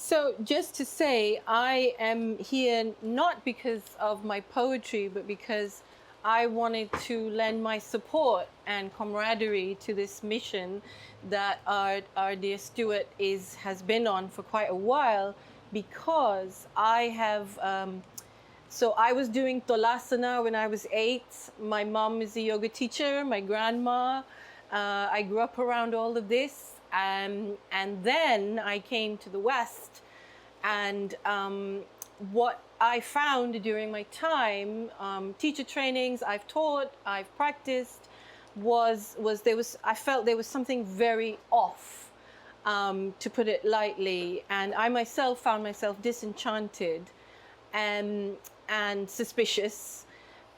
So just to say, I am here not because of my poetry, but because I wanted to lend my support and camaraderie to this mission that our dear Stewart has been on for quite a while, because I have, so I was doing Tolasana when I was 8. My mom is a yoga teacher, my grandma. I grew up around all of this. And then I came to the West, and what I found during my time, teacher trainings, I've taught, I've practiced, I felt there was something very off, to put it lightly, and I myself found myself disenchanted and suspicious,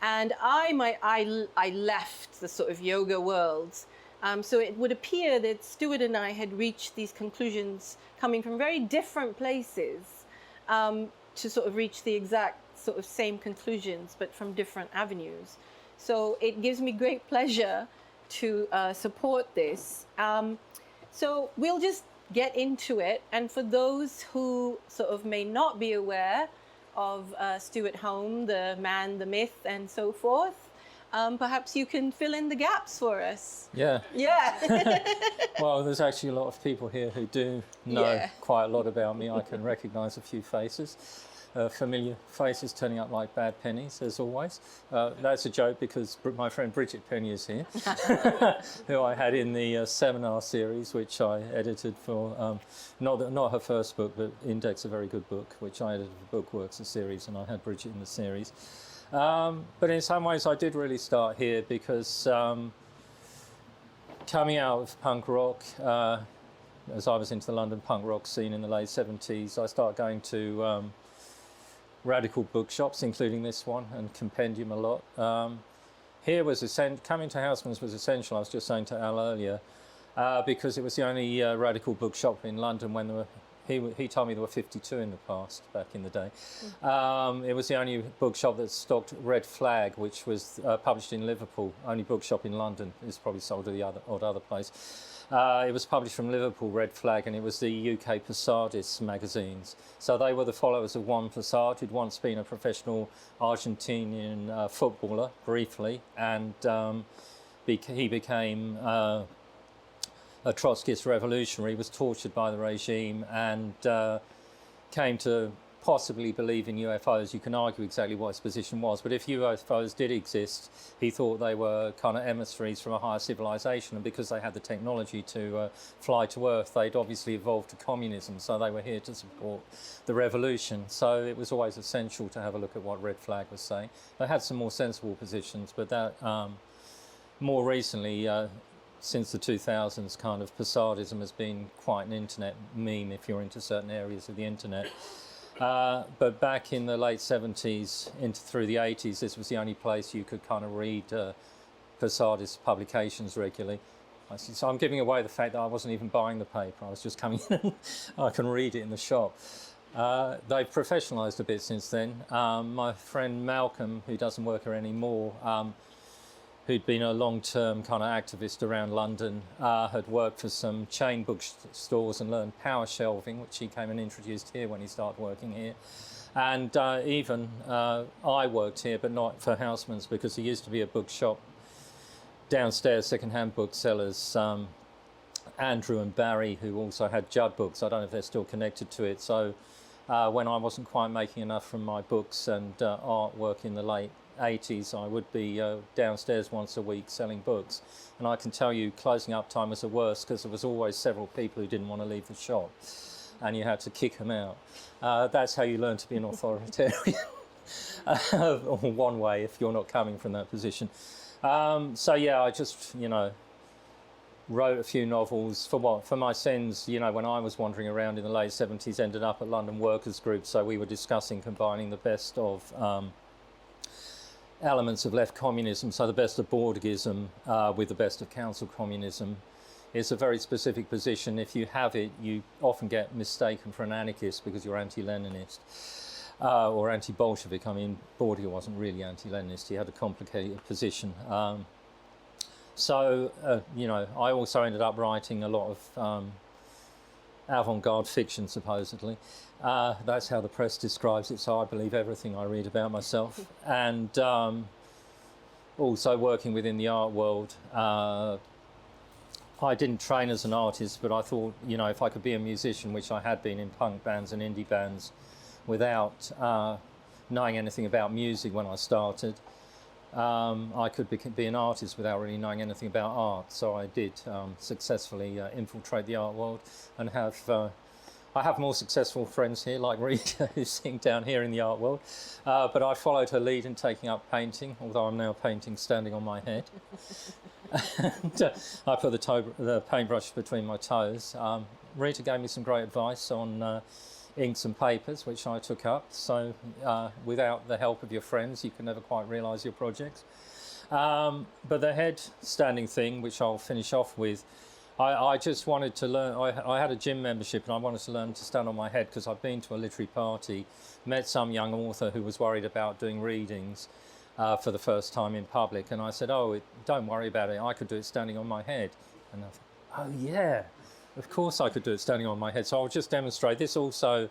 and I left the sort of yoga world. So it would appear that Stewart and I had reached these conclusions coming from very different places, to sort of reach the exact sort of same conclusions, but from different avenues. So it gives me great pleasure to support this. So we'll just get into it. And for those who sort of may not be aware of Stewart Home, the man, the myth, and so forth, perhaps you can fill in the gaps for us. Yeah. Yeah. Well, there's actually a lot of people here who do know quite a lot about me. I can recognise a few faces, familiar faces turning up like bad pennies, as always. That's a joke because my friend Bridget Penny is here, who I had in the seminar series, which I edited for, not her first book, but Index, a very good book, which I edited for Bookworks, a series, and I had Bridget in the series. But in some ways I did really start here because coming out of punk rock, as I was into the London punk rock scene in the late 70s, I started going to radical bookshops, including this one, and Compendium a lot. Here was coming to Housmans was essential, I was just saying to Al earlier, because it was the only radical bookshop in London when there were, he told me there were 52 in the past, back in the day. It was the only bookshop that stocked Red Flag, which was published in Liverpool. Only bookshop in London. It's probably sold to the other place. It was published from Liverpool, Red Flag, and it was the UK Posadists magazines. So they were the followers of Juan Posad, who'd once been a professional Argentinian footballer, briefly, and he became a Trotskyist revolutionary, was tortured by the regime, and came to possibly believe in UFOs. You can argue exactly what his position was, but if UFOs did exist, he thought they were kind of emissaries from a higher civilization, and because they had the technology to fly to Earth, they'd obviously evolved to communism, so they were here to support the revolution. So it was always essential to have a look at what Red Flag was saying. They had some more sensible positions, but that more recently, since the 2000s, kind of Posadism has been quite an internet meme if you're into certain areas of the internet. But back in the late 70s through the 80s, this was the only place you could kind of read Posadist publications regularly. So I'm giving away the fact that I wasn't even buying the paper. I was just coming in and I can read it in the shop. They've professionalised a bit since then. My friend Malcolm, who doesn't work here anymore, who'd been a long-term kind of activist around London, had worked for some chain bookstores and learned power shelving, which he came and introduced here when he started working here. And even I worked here, but not for Housmans, because there used to be a bookshop downstairs, second-hand booksellers, Andrew and Barry, who also had Judd books. I don't know if they're still connected to it. So when I wasn't quite making enough from my books and artwork in the late 80s, I would be downstairs once a week selling books, and I can tell you closing up time was the worst because there was always several people who didn't want to leave the shop and you had to kick them out. That's how you learn to be an authoritarian, one way if you're not coming from that position. So yeah, I just, wrote a few novels for my sins, when I was wandering around in the late 70s, ended up at London Workers Group, so we were discussing combining the best of elements of left communism, so the best of Bordegism with the best of council communism. It's a very specific position. If you have it, you often get mistaken for an anarchist because you're anti-Leninist or anti-Bolshevik. I mean, Bordiga wasn't really anti-Leninist. He had a complicated position. I also ended up writing a lot of avant-garde fiction, supposedly. That's how the press describes it, so I believe everything I read about myself. And also working within the art world. I didn't train as an artist, but I thought, you know, if I could be a musician, which I had been in punk bands and indie bands, without knowing anything about music when I started, I could be an artist without really knowing anything about art. So I did successfully infiltrate the art world, and I have more successful friends here, like Rita, who's sitting down here in the art world. But I followed her lead in taking up painting, although I'm now painting standing on my head. And I put the paintbrush between my toes. Rita gave me some great advice on inks and papers, which I took up. So without the help of your friends, you can never quite realise your projects. But the head standing thing, which I'll finish off with, I just wanted to learn. I had a gym membership, and I wanted to learn to stand on my head because I'd been to a literary party, met some young author who was worried about doing readings for the first time in public, and I said, don't worry about it, I could do it standing on my head. And I thought, oh yeah, of course I could do it standing on my head. So I'll just demonstrate. This also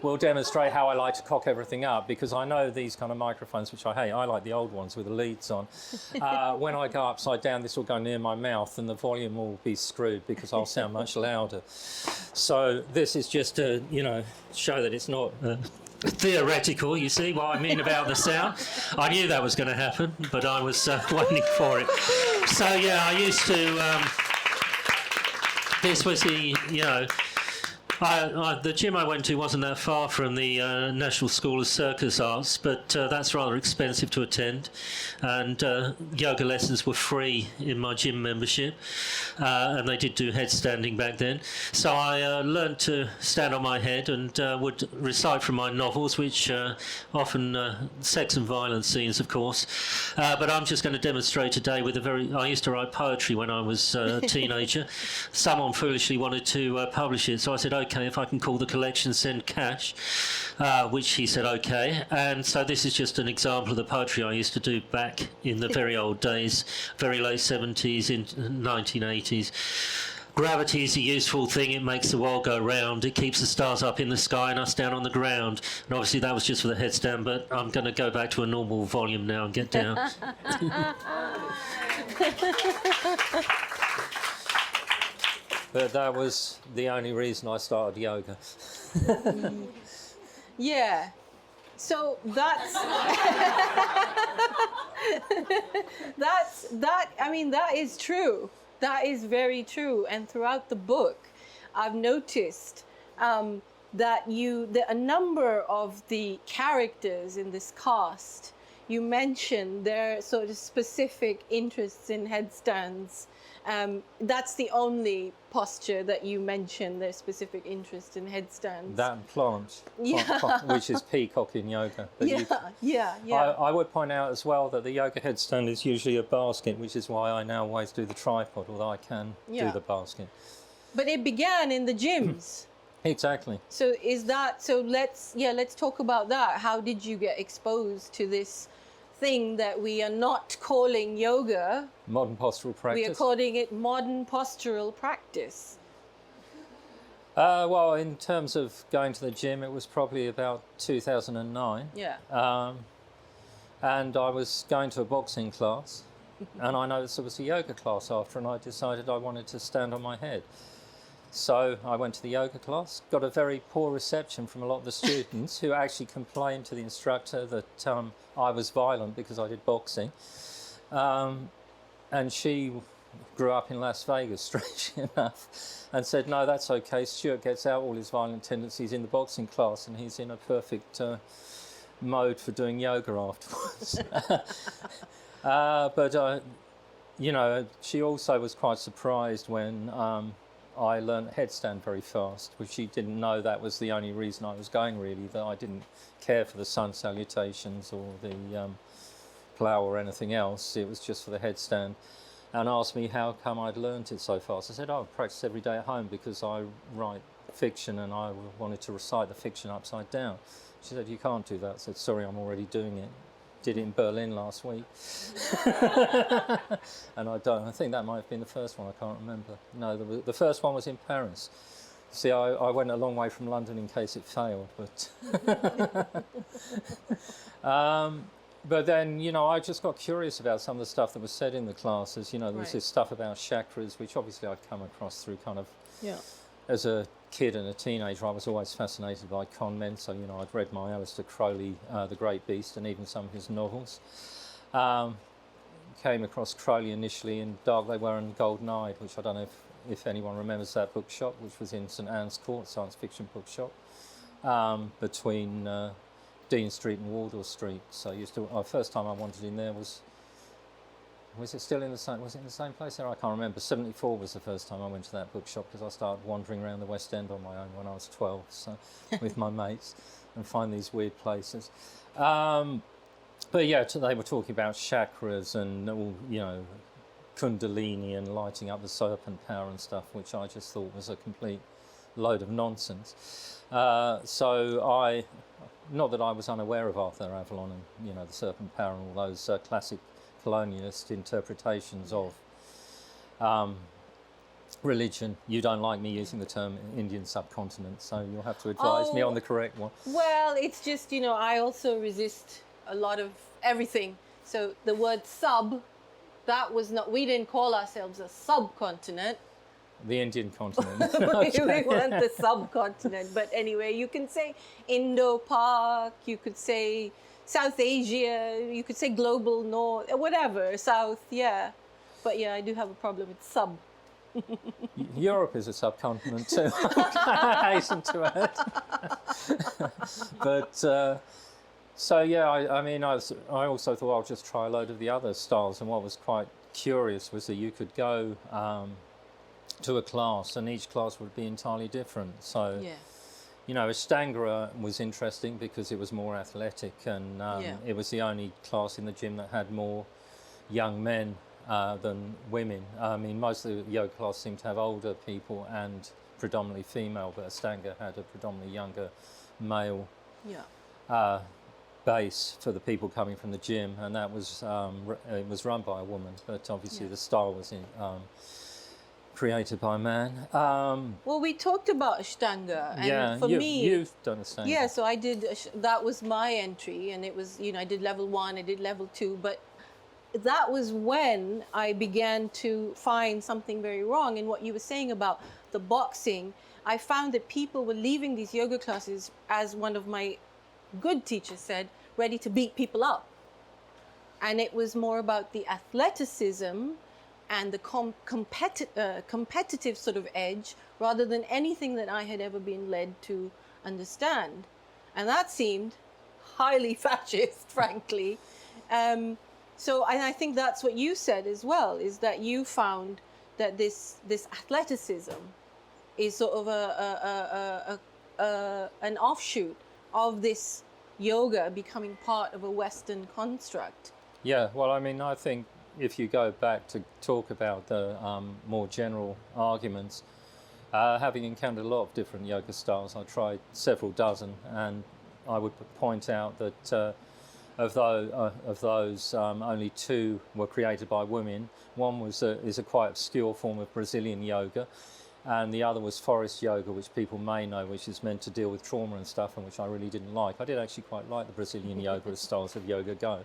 will demonstrate how I like to cock everything up, because I know these kind of microphones, which I hate. I like the old ones with the leads on. When I go upside down, this will go near my mouth and the volume will be screwed because I'll sound much louder. So this is just to, you know, show that it's not theoretical. You see what I mean about the sound? I knew that was going to happen, but I was waiting for it. So yeah, I used to... this was the, you know, the gym I went to wasn't that far from the National School of Circus Arts, but that's rather expensive to attend, and yoga lessons were free in my gym membership, and they did do headstanding back then. So I learned to stand on my head and would recite from my novels, which often sex and violence scenes, of course. But I'm just going to demonstrate today with I used to write poetry when I was a teenager. Someone foolishly wanted to publish it, so I said, okay, if I can call the collection, send cash, which he said okay. And so this is just an example of the poetry I used to do back in the very old days, very late 70s, in 1980s. Gravity is a useful thing. It makes the world go round. It keeps the stars up in the sky and us down on the ground. And obviously that was just for the headstand, but I'm going to go back to a normal volume now and get down. But that was the only reason I started yoga. Yeah. So that's I mean, that is true. That is very true. And throughout the book, I've noticed that a number of the characters in this cast, you mentioned their sort of specific interests in headstands. That's the only posture that you mentioned, their specific interest in headstands. That and plants, yeah. which is peacock in yoga. Yeah. I would point out as well that the yoga headstand is usually a basket, which is why I now always do the tripod, although I can do the basket. But it began in the gyms. Exactly. So let's talk about that. How did you get exposed to this thing that we are not calling yoga? Modern postural practice. We are calling it modern postural practice. Well, in terms of going to the gym, it was probably about 2009. Yeah. And I was going to a boxing class, and I noticed there was a yoga class after, and I decided I wanted to stand on my head. So I went to the yoga class, got a very poor reception from a lot of the students who actually complained to the instructor that I was violent because I did boxing. And she grew up in Las Vegas, strangely enough, and said, no, that's okay. Stewart gets out all his violent tendencies in the boxing class, and he's in a perfect mode for doing yoga afterwards. But, you know, she also was quite surprised when I learned headstand very fast, which she didn't know that was the only reason I was going, really, that I didn't care for the sun salutations or the plough or anything else. It was just for the headstand, and asked me how come I'd learnt it so fast. I said, I practice every day at home because I write fiction and I wanted to recite the fiction upside down. She said, you can't do that. I said, sorry, I'm already doing it. Did it in Berlin last week. And I think that might have been the first one, I can't remember. No, the first one was in Paris. See, I went a long way from London in case it failed, but then, you know, I just got curious about some of the stuff that was said in the classes. You know, there was this stuff about chakras, which obviously I'd come across through kind of, as a kid and a teenager, I was always fascinated by con men. So, you know, I'd read my Aleister Crowley, The Great Beast, and even some of his novels. Came across Crowley initially in Dark They Were and Golden Eyed, which I don't know if anyone remembers that bookshop, which was in St Anne's Court, science fiction bookshop, between Dean Street and Wardour Street. So first time I wandered in there was it still in the same, was it in the same place there? I can't remember. 74 was the first time I went to that bookshop, because I started wandering around the West End on my own when I was 12, so with my mates, and find these weird places. But yeah, they were talking about chakras and all, you know, Kundalini and lighting up the serpent power and stuff, which I just thought was a complete load of nonsense. So not that I was unaware of Arthur Avalon and, you know, the serpent power and all those classic colonialist interpretations of religion. You don't like me using the term Indian subcontinent, so you'll have to advise me on the correct one. Well, it's just, you know, I also resist a lot of everything. So the word sub, that was not, we didn't call ourselves a subcontinent. The Indian continent. We weren't the subcontinent. But anyway, you can say Indo-Pak, you could say South Asia, you could say global north, whatever, south, yeah. But yeah, I do have a problem with sub. Europe is a subcontinent too, I hasten to add. But so yeah, I mean, I also thought I'll just try a load of the other styles, and what was quite curious was that you could go to a class, and each class would be entirely different. So, you know, Ashtanga was interesting because it was more athletic, and it was the only class in the gym that had more young men than women. I mean, most of the yoga class seemed to have older people and predominantly female, but Ashtanga had a predominantly younger male base for the people coming from the gym, and that was it was run by a woman, but obviously the style was created by a man. Well, we talked about Ashtanga, and for me, you've done Ashtanga. Yeah, so I did. That was my entry, and it was, you know, I did level 1, I did level 2, but that was when I began to find something very wrong in what you were saying about the boxing. I found that people were leaving these yoga classes, as one of my good teachers said, ready to beat people up. And it was more about the athleticism and the competitive sort of edge, rather than anything that I had ever been led to understand. And that seemed highly fascist, frankly. So I think that's what you said as well, is that you found that this athleticism is sort of an offshoot of this yoga becoming part of a Western construct. Yeah, well, I mean, I think if you go back to talk about the more general arguments, having encountered a lot of different yoga styles, I tried several dozen, and I would point out that of those, only 2 were created by women. One is a quite obscure form of Brazilian yoga, and the other was forest yoga, which people may know, which is meant to deal with trauma and stuff, and which I really didn't like. I did actually quite like the Brazilian yoga as styles of yoga go.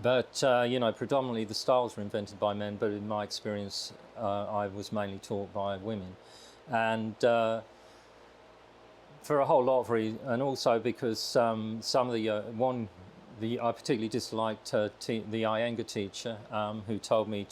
But you know, predominantly the styles were invented by men, but in my experience, I was mainly taught by women. And for a whole lot of reasons, and also because some of I particularly disliked the Iyengar teacher, who told me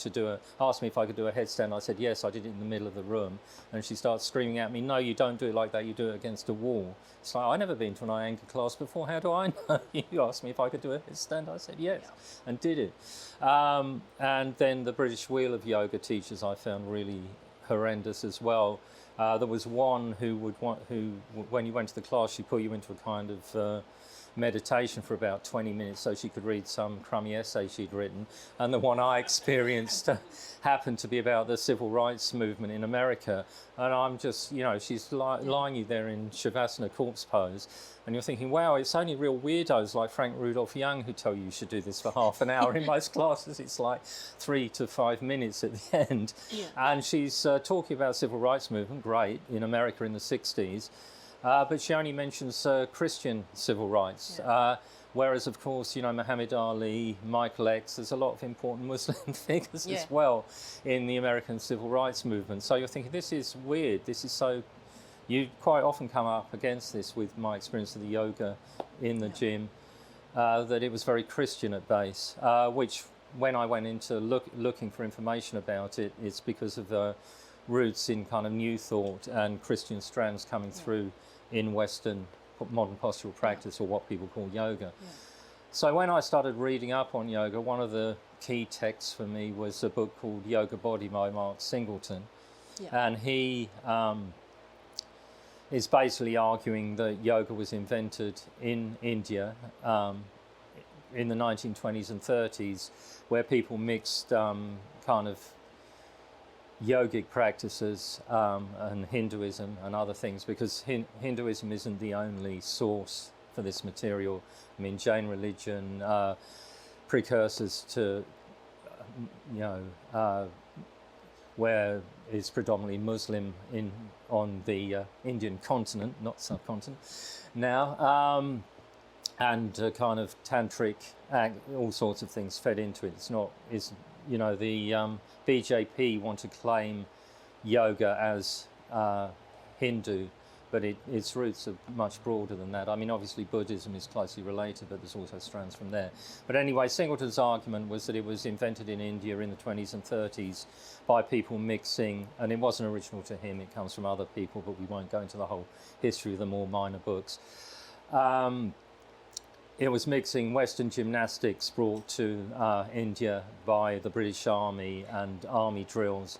asked me if I could do a headstand. I said yes. I did it in the middle of the room, and she started screaming at me, "No, you don't do it like that. You do it against a wall." It's like, I've never been to an Iyengar class before. How do I know? You asked me if I could do a headstand. I said yes, and did it. And then the British Wheel of Yoga teachers I found really horrendous as well. There was one who when you went to the class, she put you into a kind of meditation for about 20 minutes so she could read some crummy essay she'd written. And the one I experienced happened to be about the civil rights movement in America. And I'm just, you know, she's lying you there in Shavasana corpse pose. And you're thinking, wow, it's only real weirdos like Frank Rudolph Young who tell you should do this for half an hour. In most classes, it's like 3 to 5 minutes at the end. Yeah. And she's talking about civil rights movement, great, in America in the 60s. But she only mentions Christian civil rights. Yeah. Whereas, of course, you know, Muhammad Ali, Michael X, there's a lot of important Muslim figures Yeah. as well in the American civil rights movement. So you're thinking, this is weird, this is so... You quite often come up against this with my experience of the yoga in the gym, that it was very Christian at base, which when I went into looking for information about it, it's because of roots in kind of New Thought and Christian strands coming through in Western modern postural practice, or what people call yoga. Yeah. So when I started reading up on yoga, one of the key texts for me was a book called Yoga Body by Mark Singleton. Yeah. And he is basically arguing that yoga was invented in India in the 1920s and 30s, where people mixed kind of yogic practices and Hinduism and other things, because Hinduism isn't the only source for this material. I mean, Jain religion, precursors to, you know, where it's predominantly Muslim on the Indian continent, not subcontinent now, and kind of tantric, all sorts of things fed into it. It's you know, the BJP want to claim yoga as Hindu, but its roots are much broader than that. I mean, obviously Buddhism is closely related, but there's also strands from there. But anyway, Singleton's argument was that it was invented in India in the 20s and 30s by people mixing, and it wasn't original to him, it comes from other people, but we won't go into the whole history of the more minor books. It was mixing Western gymnastics brought to India by the British Army and army drills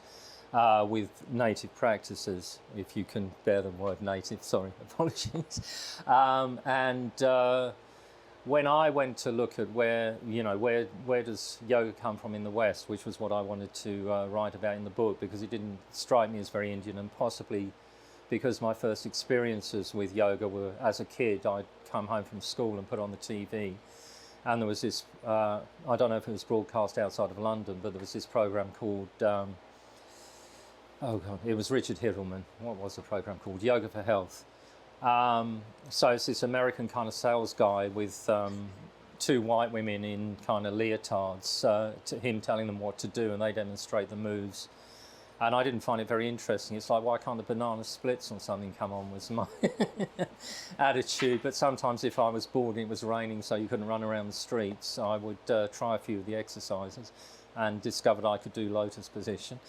with native practices, if you can bear the word native, sorry, apologies. When I went to look at where does yoga come from in the West, which was what I wanted to write about in the book, because it didn't strike me as very Indian, and possibly because my first experiences with yoga were as a kid. I'd come home from school and put on the TV, and there was this, I don't know if it was broadcast outside of London, but there was this program called, oh God, it was Richard Hitleman. What was the program called? Yoga for Health. So it's this American kind of sales guy with two white women in kind of leotards, to him telling them what to do, and they demonstrate the moves. And I didn't find it very interesting. It's like, why can't the banana splits or something come on, was my attitude. But sometimes if I was bored and it was raining so you couldn't run around the streets, I would try a few of the exercises and discovered I could do lotus position.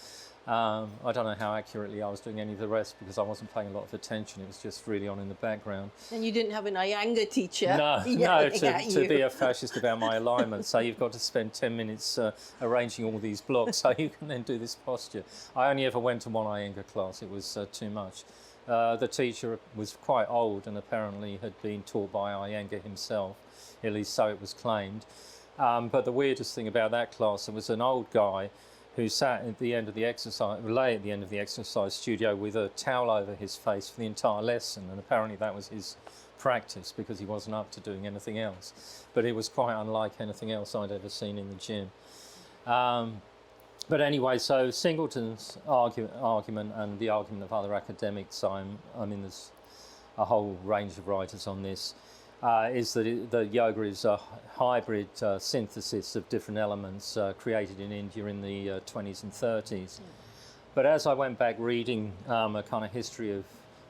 I don't know how accurately I was doing any of the rest, because I wasn't paying a lot of attention. It was just really on in the background. And you didn't have an Iyengar teacher. No, to be a fascist about my alignment. So you've got to spend 10 minutes arranging all these blocks so you can then do this posture. I only ever went to one Iyengar class. It was too much. The teacher was quite old and apparently had been taught by Iyengar himself, at least so it was claimed. But the weirdest thing about that class, it was an old guy who sat at the end of the exercise, lay at the end of the exercise studio with a towel over his face for the entire lesson, and apparently that was his practice because he wasn't up to doing anything else. But it was quite unlike anything else I'd ever seen in the gym. But anyway, so Singleton's argument and the argument of other academics, I mean there's a whole range of writers on this, is that the yoga is a hybrid synthesis of different elements created in India in the 20s and 30s. But as I went back reading a kind of history of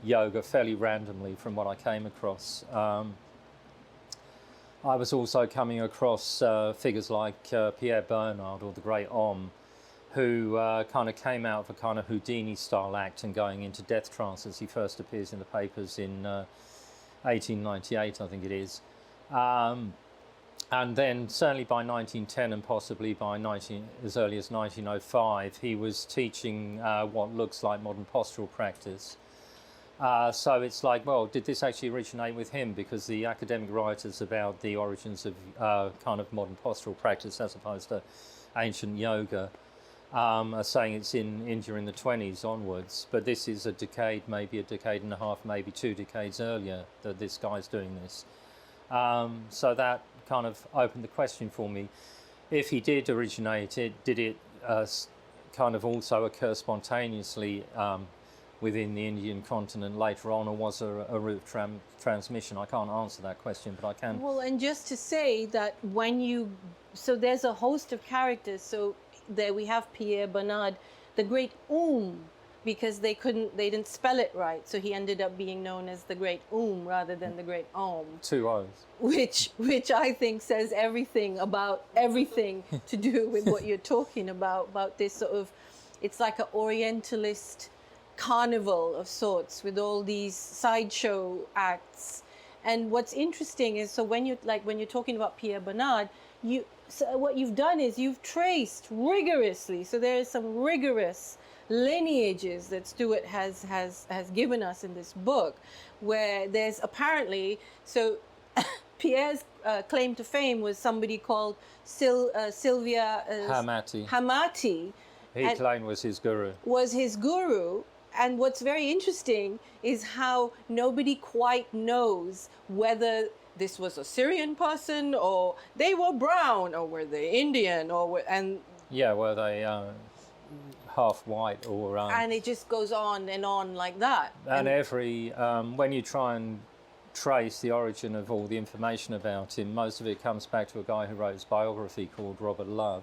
yoga fairly randomly from what I came across, I was also coming across figures like Pierre Bernard or the great Om, who kind of came out of a kind of Houdini-style act and going into death trances. He first appears in the papers in 1898, I think it is. And then certainly by 1910 and possibly by as early as 1905, he was teaching what looks like modern postural practice So it's like, well, did this actually originate with him? Because the academic writers about the origins of kind of modern postural practice as opposed to ancient yoga are saying it's in India in the 20s onwards. But this is a decade, maybe a decade and a half, maybe 2 decades earlier that this guy's doing this. So that kind of opened the question for me. If he did originate it, did it kind of also occur spontaneously within the Indian continent later on, or was there a route of transmission? I can't answer that question, but I can. Well, and just to say that so there's a host of characters. So there we have Pierre Bernard, the great because they didn't spell it right. So he ended up being known as the great rather than the great Om. 2 O's. Which I think says everything about everything to do with what you're talking about this sort of, it's like an Orientalist carnival of sorts with all these sideshow acts. And what's interesting is, so when you're talking about Pierre Bernard, what you've done is you've traced rigorously. So there is some rigorous lineages that Stewart has given us in this book, where there's apparently, so Pierre's claim to fame was somebody called Sylvia Hamati. He claimed was his guru. And what's very interesting is how nobody quite knows whether this was a Syrian person, or they were brown, or were they Indian, were they half white, or and it just goes on and on like that. And every when you try and trace the origin of all the information about him, most of it comes back to a guy who wrote his biography called Robert Love.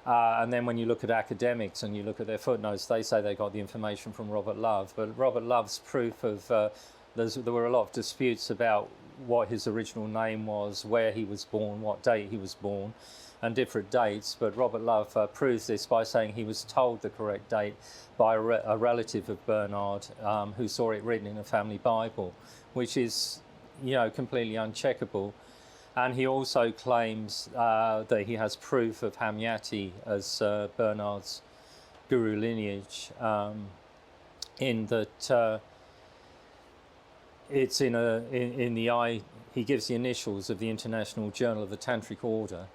And then when you look at academics and you look at their footnotes, they say they got the information from Robert Love. But Robert Love's proof of, there were a lot of disputes about what his original name was, where he was born, what date he was born, and different dates. But Robert Love proves this by saying he was told the correct date by a relative of Bernard who saw it written in a family Bible, which is, completely uncheckable. And he also claims that he has proof of Hamyati as Bernard's guru lineage, in that it's he gives the initials of the International Journal of the Tantric Order,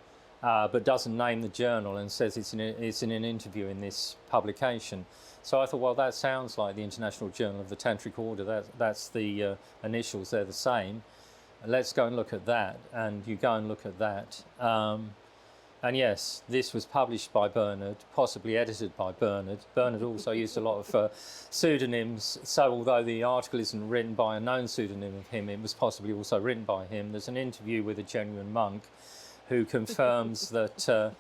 but doesn't name the journal and says it's in an interview in this publication. So I thought, well, that sounds like the International Journal of the Tantric Order. That's the initials, they're the same. Let's go and look at that. And you go and look at that. And yes, this was published by Bernard, possibly edited by Bernard. Bernard also used a lot of pseudonyms. So although the article isn't written by a known pseudonym of him, it was possibly also written by him. There's an interview with a genuine monk who confirms that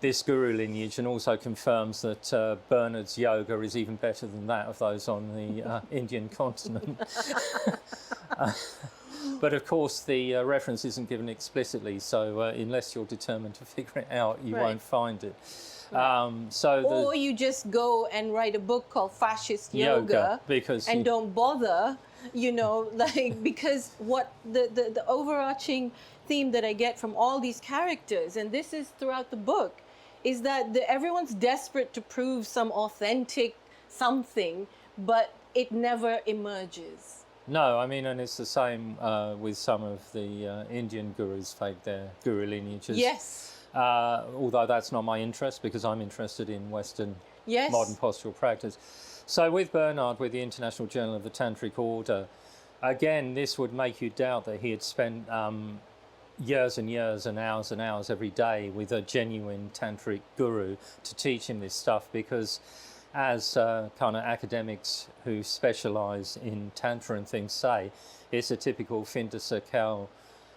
this guru lineage, and also confirms that Bernard's yoga is even better than that of those on the Indian continent. But of course, the reference isn't given explicitly, so unless you're determined to figure it out, you won't find it. Or you just go and write a book called Fascist Yoga and don't bother, because what the overarching theme that I get from all these characters, and this is throughout the book, is that everyone's desperate to prove some authentic something, but it never emerges. No, I mean, and it's the same with some of the Indian gurus fake their guru lineages. Yes. Although that's not my interest, because I'm interested in Western modern postural practice. So with Bernard, with the International Journal of the Tantric Order, again, this would make you doubt that he had spent years and years and hours every day with a genuine tantric guru to teach him this stuff, because as kind of academics who specialize in tantra and things say, it's a typical fin de cercle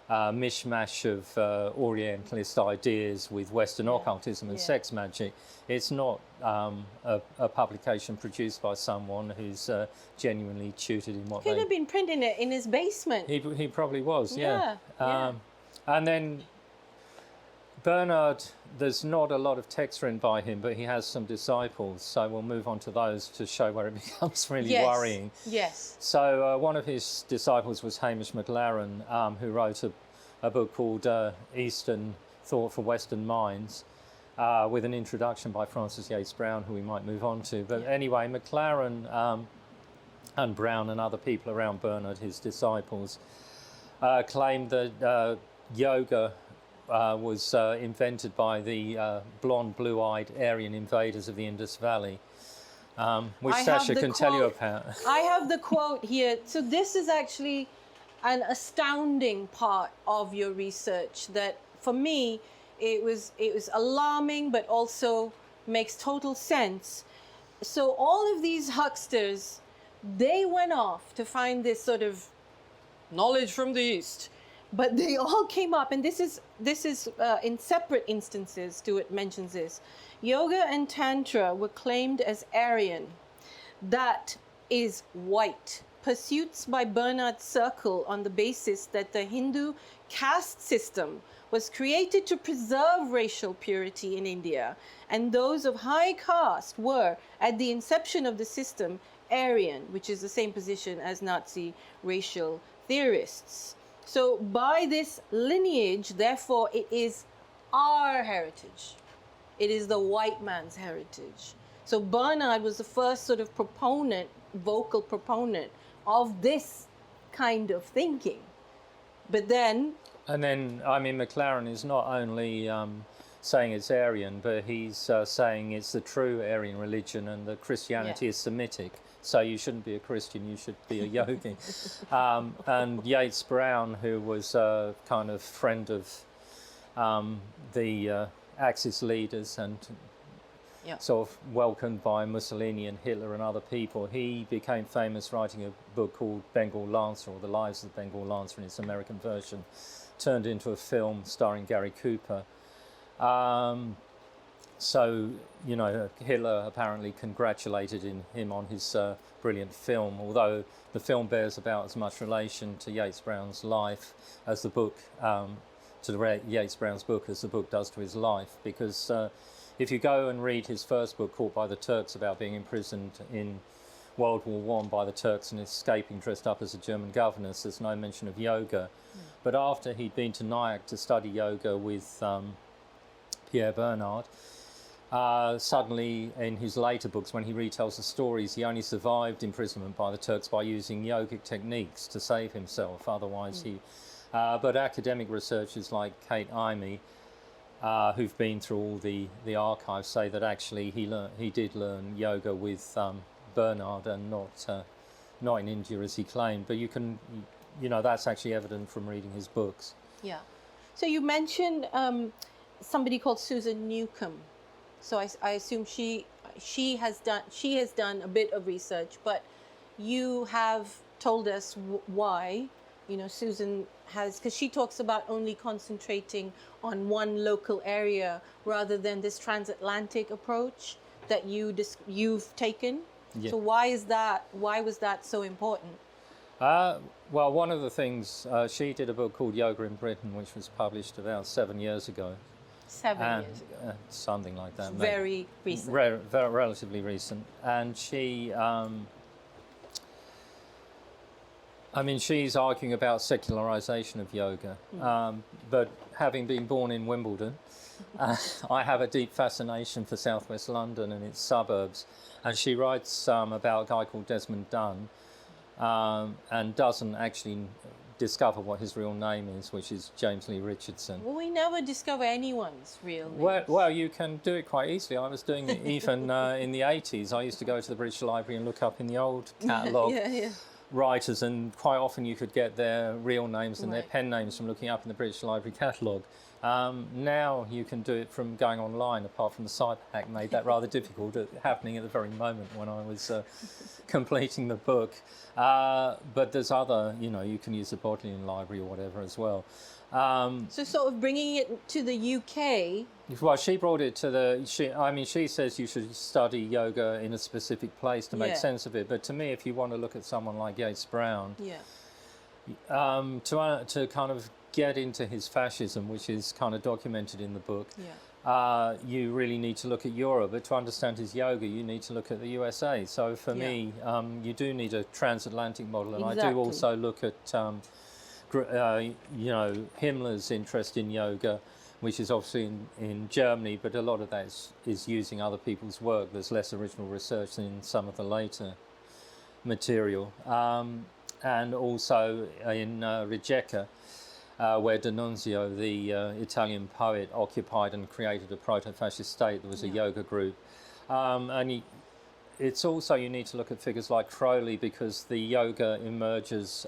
mishmash of Orientalist ideas with Western occultism and sex magic. It's not a publication produced by someone who's genuinely tutored in what Could have been printing it in his basement. He probably was, and then Bernard, there's not a lot of text written by him, but he has some disciples, so we'll move on to those to show where it becomes really worrying. Yes. So one of his disciples was Hamish McLaren, who wrote a book called Eastern Thought for Western Minds, with an introduction by Francis Yates Brown, who we might move on to. But anyway, McLaren and Brown and other people around Bernard, his disciples, claimed that yoga was invented by the blonde, blue-eyed Aryan invaders of the Indus Valley, which Sasha can tell you about. I have the quote here. So this is actually an astounding part of your research that, for me, it was alarming, but also makes total sense. So all of these hucksters, they went off to find this sort of knowledge from the East, but they all came up, and this is in separate instances. Stewart mentions this. Yoga and Tantra were claimed as Aryan. That is white. Pursuits by Bernard Circle on the basis that the Hindu caste system was created to preserve racial purity in India, and those of high caste were, at the inception of the system, Aryan, which is the same position as Nazi racial theorists. So by this lineage, therefore, it is our heritage. It is the white man's heritage. So Bernard was the first sort of proponent, vocal proponent of this kind of thinking. But then... And then, I mean, McLaren is not only saying it's Aryan, but he's saying it's the true Aryan religion and that Christianity is Semitic. So you shouldn't be a Christian, you should be a yogi. And Yates Brown, who was a kind of friend of the Axis leaders and sort of welcomed by Mussolini and Hitler and other people, he became famous writing a book called Bengal Lancer, or The Lives of the Bengal Lancer in its American version, turned into a film starring Gary Cooper. So, you know, Hitler apparently congratulated him on his brilliant film, although the film bears about as much relation to Yates Brown's life as the book, Yates Brown's book as the book does to his life, because if you go and read his first book, Caught by the Turks, about being imprisoned in World War I by the Turks and escaping dressed up as a German governess, there's no mention of yoga. But after he'd been to Nyack to study yoga with Pierre Bernard, suddenly in his later books, when he retells the stories, he only survived imprisonment by the Turks by using yogic techniques to save himself. Otherwise but academic researchers like Kate Imey, who've been through all the archives, say that actually he did learn yoga with Bernard and not in India as he claimed. But you know, that's actually evident from reading his books. Yeah. So you mentioned somebody called Susan Newcomb. So I assume she has done a bit of research, but you have told us why. You know, Susan has, because she talks about only concentrating on one local area rather than this transatlantic approach that you've taken. Yeah. So why is that? Why was that so important? Well, one of the things, she did a book called Yoga in Britain, which was published about 7 years ago. 7 years ago. Something like that. Very recent. Relatively recent. And she, I mean, she's arguing about secularization of yoga. But having been born in Wimbledon, I have a deep fascination for southwest London and its suburbs. And she writes about a guy called Desmond Dunn, and doesn't actually discover what his real name is, which is James Lee Richardson. Well, we never discover anyone's real name. Well, you can do it quite easily. I was doing it even in the 80s. I used to go to the British Library and look up in the old catalogue writers, and quite often you could get their real names and their pen names from looking up in the British Library catalogue. Now you can do it from going online, apart from the cyber hack made that rather difficult, happening at the very moment when I was completing the book. But there's other, you know, you can use the Bodleian Library or whatever as well. So sort of bringing it to the UK. Well, she brought it to she says you should study yoga in a specific place to make sense of it. But to me, if you want to look at someone like Yates Brown, to kind of get into his fascism, which is kind of documented in the book, you really need to look at Europe. But to understand his yoga, you need to look at the USA. So for me, you do need a transatlantic model. And I do also look at, you know, Himmler's interest in yoga, which is obviously in Germany, but a lot of that is using other people's work. There's less original research than in some of the later material. And also in Rijeka, where D'Annunzio, the Italian poet, occupied and created a proto-fascist state, there was a yoga group. It's also, you need to look at figures like Crowley, because the yoga emerges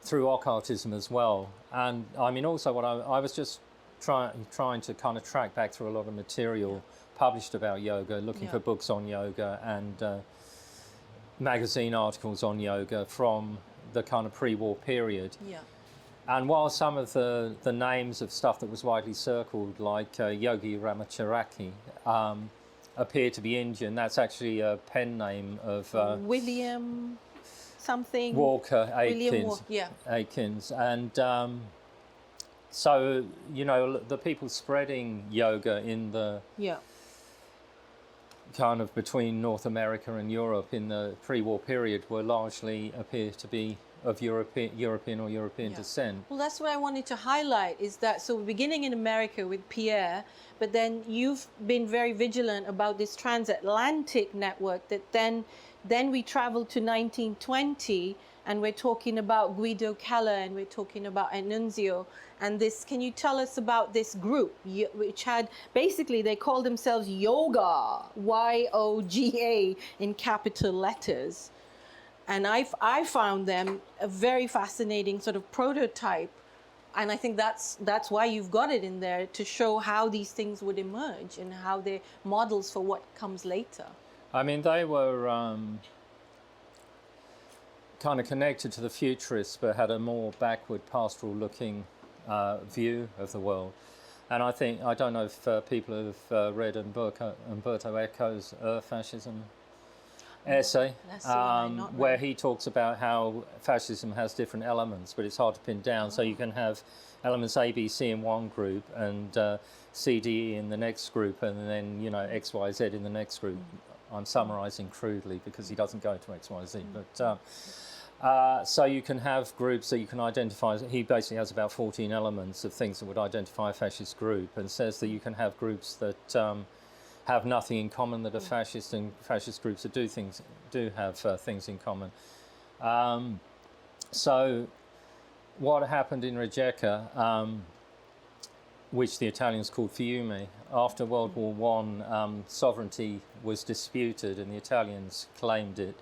through occultism as well. And I mean, also what I was just trying to kind of track back through a lot of material published about yoga, looking for books on yoga and magazine articles on yoga from the kind of pre-war period. And while some of the names of stuff that was widely circled, like Yogi Ramacharaki, appear to be Indian, that's actually a pen name of William something. Walker Aikins. Aikins. And so, you know, the people spreading yoga in the kind of between North America and Europe in the pre-war period were largely appear to be of European or European descent. Well, that's what I wanted to highlight, is that, so beginning in America with Pierre, but then you've been very vigilant about this transatlantic network that then we traveled to 1920, and we're talking about Guido Keller, and we're talking about Annunzio, and this, can you tell us about this group, which had, basically they called themselves Yoga, Y-O-G-A in capital letters. And I found them a very fascinating sort of prototype, and I think that's why you've got it in there, to show how these things would emerge and how they're models for what comes later. I mean, they were kind of connected to the futurists, but had a more backward, pastoral-looking view of the world. And I think, I don't know if people have read Umberto Eco's Fascism essay, where he talks about how fascism has different elements, but it's hard to pin down. So you can have elements A, B, C in one group, and C, D, E in the next group, and then, you know, X, Y, Z in the next group. I'm summarizing crudely because he doesn't go to X, Y, Z. But so you can have groups that you can identify. He basically has about 14 elements of things that would identify a fascist group, and says that you can have groups that have nothing in common, that are fascist, and fascist groups that do have things in common. So what happened in Rijeka, which the Italians called Fiume, after World War I, sovereignty was disputed and the Italians claimed it.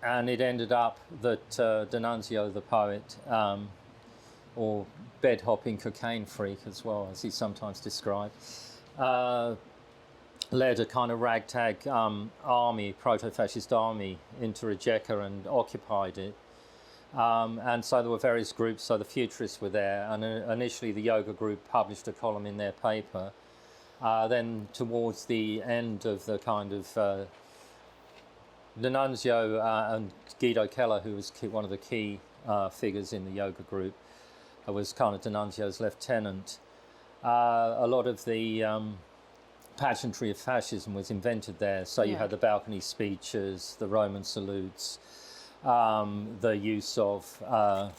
And it ended up that D'Annunzio, the poet, or bed-hopping cocaine freak as well, as he's sometimes described, led a kind of ragtag army, proto-fascist army, into Rijeka and occupied it. And so there were various groups, so the futurists were there, and initially the yoga group published a column in their paper. Then towards the end of the kind of D'Annunzio and Guido Keller, who was one of the key figures in the yoga group, was kind of D'Annunzio's lieutenant. A lot of the pageantry of fascism was invented there. So you had the balcony speeches, the Roman salutes, the use of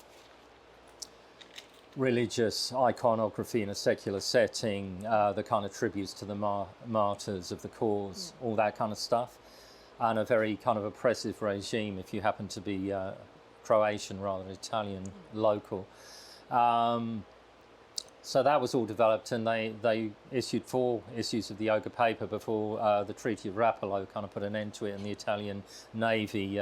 religious iconography in a secular setting, the kind of tributes to the martyrs of the cause, all that kind of stuff, and a very kind of oppressive regime if you happen to be Croatian rather than Italian local. So that was all developed, and they issued 4 issues of the yoga paper before the Treaty of Rapallo kind of put an end to it, and the Italian Navy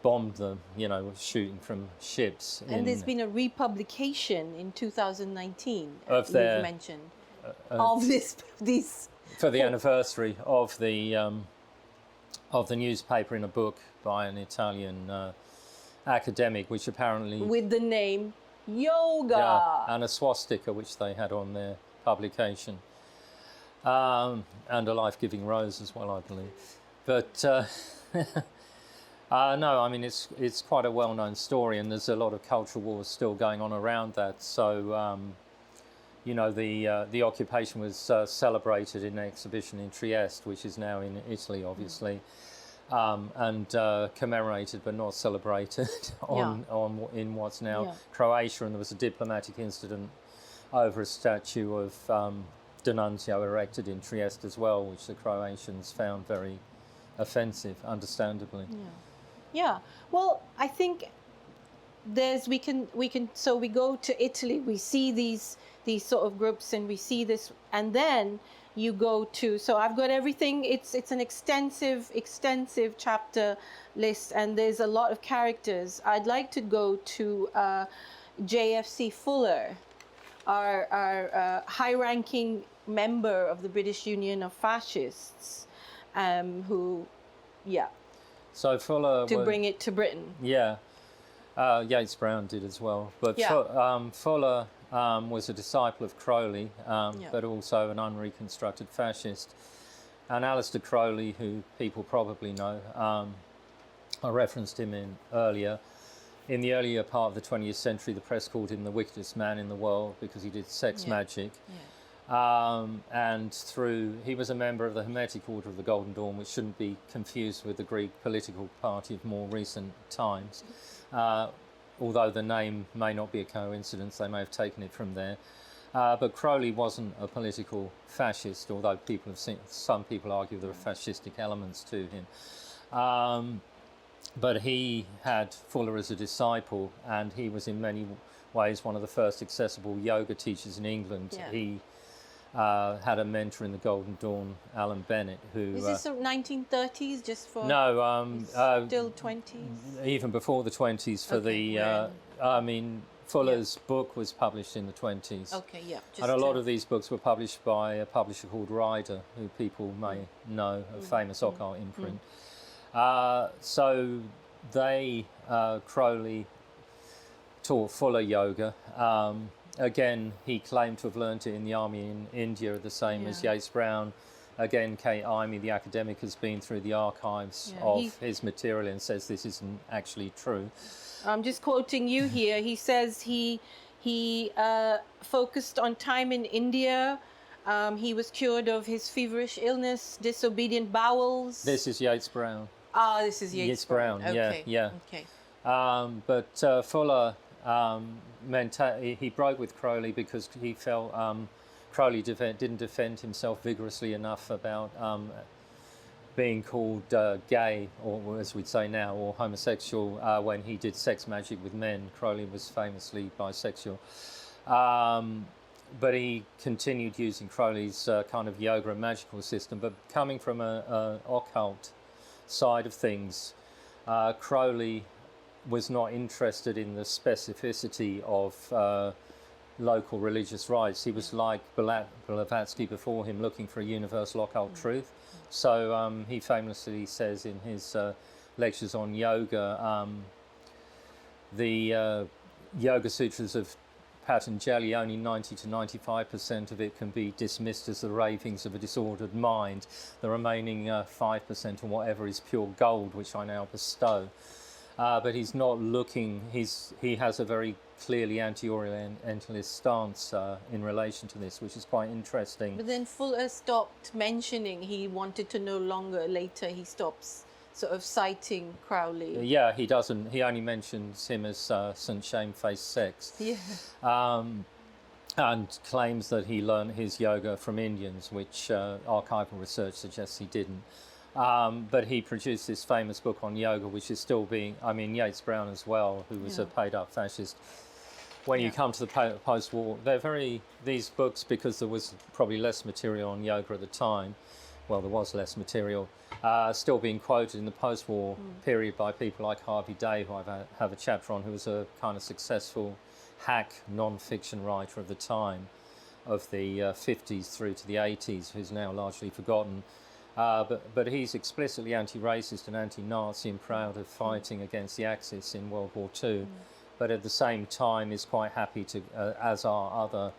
bombed them, you know, shooting from ships. And there's been a republication in 2019, of you've mentioned, of these for the anniversary of the newspaper, in a book by an Italian academic, which apparently with the name Yoga, and a swastika which they had on their publication, and a life-giving rose as well, I believe. But no, I mean it's quite a well-known story, and there's a lot of cultural wars still going on around that. So you know, the occupation was celebrated in an exhibition in Trieste, which is now in Italy, obviously. And commemorated but not celebrated in what's now Croatia, and there was a diplomatic incident over a statue of denuncio erected in Trieste as well, which the Croatians found very offensive, understandably. Yeah. Well, I think we can so we go to Italy, we see these sort of groups, and we see this, and then you go to, so I've got everything. It's an extensive chapter list, and there's a lot of characters. I'd like to go to JFC Fuller, our high-ranking member of the British Union of Fascists, who, So Fuller bring it to Britain. Yeah, Yates Brown did as well. But Fuller was a disciple of Crowley, but also an unreconstructed fascist. And Aleister Crowley, who people probably know, I referenced him earlier. In the earlier part of the 20th century, the press called him the wickedest man in the world because he did sex magic. And he was a member of the Hermetic Order of the Golden Dawn, which shouldn't be confused with the Greek political party of more recent times. Although the name may not be a coincidence, they may have taken it from there. But Crowley wasn't a political fascist, although some people argue there are fascistic elements to him. But he had Fuller as a disciple, and he was in many ways one of the first accessible yoga teachers in England. He had a mentor in the Golden Dawn, Alan Bennett, who... Is this the 1930s, just for... No, still 20s? Even before the 20s for Fuller's book was published in the 20s. Okay, yeah. And a lot of these books were published by a publisher called Ryder, who people may know, a famous occult imprint. So Crowley taught Fuller yoga. Again, he claimed to have learnt it in the army in India, the same as Yates Brown. Again, Kate Imey, the academic, has been through the archives of his material and says this isn't actually true. I'm just quoting you here. He says he focused on time in India. He was cured of his feverish illness, disobedient bowels. This is Yates Brown. This is Yates Brown. Okay. Yeah. Okay. But Fuller... he broke with Crowley because he felt Crowley didn't defend himself vigorously enough about being called gay, or as we'd say now, or homosexual when he did sex magic with men. Crowley was famously bisexual. But he continued using Crowley's kind of yoga and magical system. But coming from an occult side of things, Crowley was not interested in the specificity of local religious rites. He was like Blavatsky before him, looking for a universal occult truth. So he famously says in his lectures on yoga, the Yoga Sutras of Patanjali, only 90 to 95% of it can be dismissed as the ravings of a disordered mind. The remaining 5% or whatever is pure gold, which I now bestow. But he's not looking, he has a very clearly anti-Orientalist stance in relation to this, which is quite interesting. But then Fuller stopped mentioning, he wanted to no longer, later he stops sort of citing Crowley. Yeah, he doesn't, he only mentions him as St. Shamefaced Sex. Yeah. And claims that he learned his yoga from Indians, which archival research suggests he didn't. But he produced this famous book on yoga, which is still being, Yates Brown as well, who was a paid-up fascist. When you come to the post-war, these books, because there was probably less material on yoga at the time, well, there was less material, still being quoted in the post-war period by people like Harvey Day, who I have a chapter on, who was a kind of successful hack non-fiction writer of the time, of the 50s through to the 80s, who's now largely forgotten. But he's explicitly anti-racist and anti-Nazi and proud of fighting against the Axis in World War II, but at the same time is quite happy to, as are other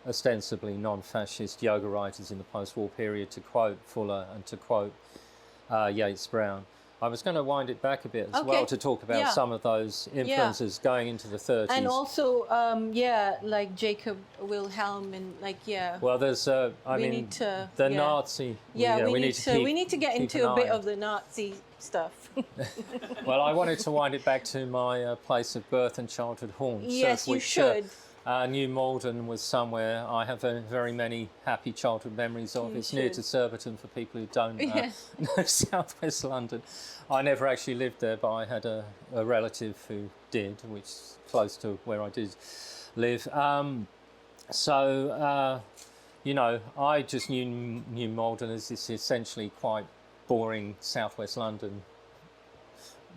ostensibly non-fascist yoga writers in the post-war period, to quote Fuller and to quote Yates Brown. I was going to wind it back a bit as well to talk about some of those influences going into the 30s. And also, like Jacob Wilhelm and Well, there's, the Nazi. We need to get into a bit of the Nazi stuff. Well, I wanted to wind it back to my place of birth and childhood haunts. Yes, you should. New Malden was somewhere I have very many happy childhood memories of. It's near to Surbiton for people who don't know southwest London. I never actually lived there, but I had a relative who did, which is close to where I did live. You know, I just knew New Malden as this essentially quite boring southwest London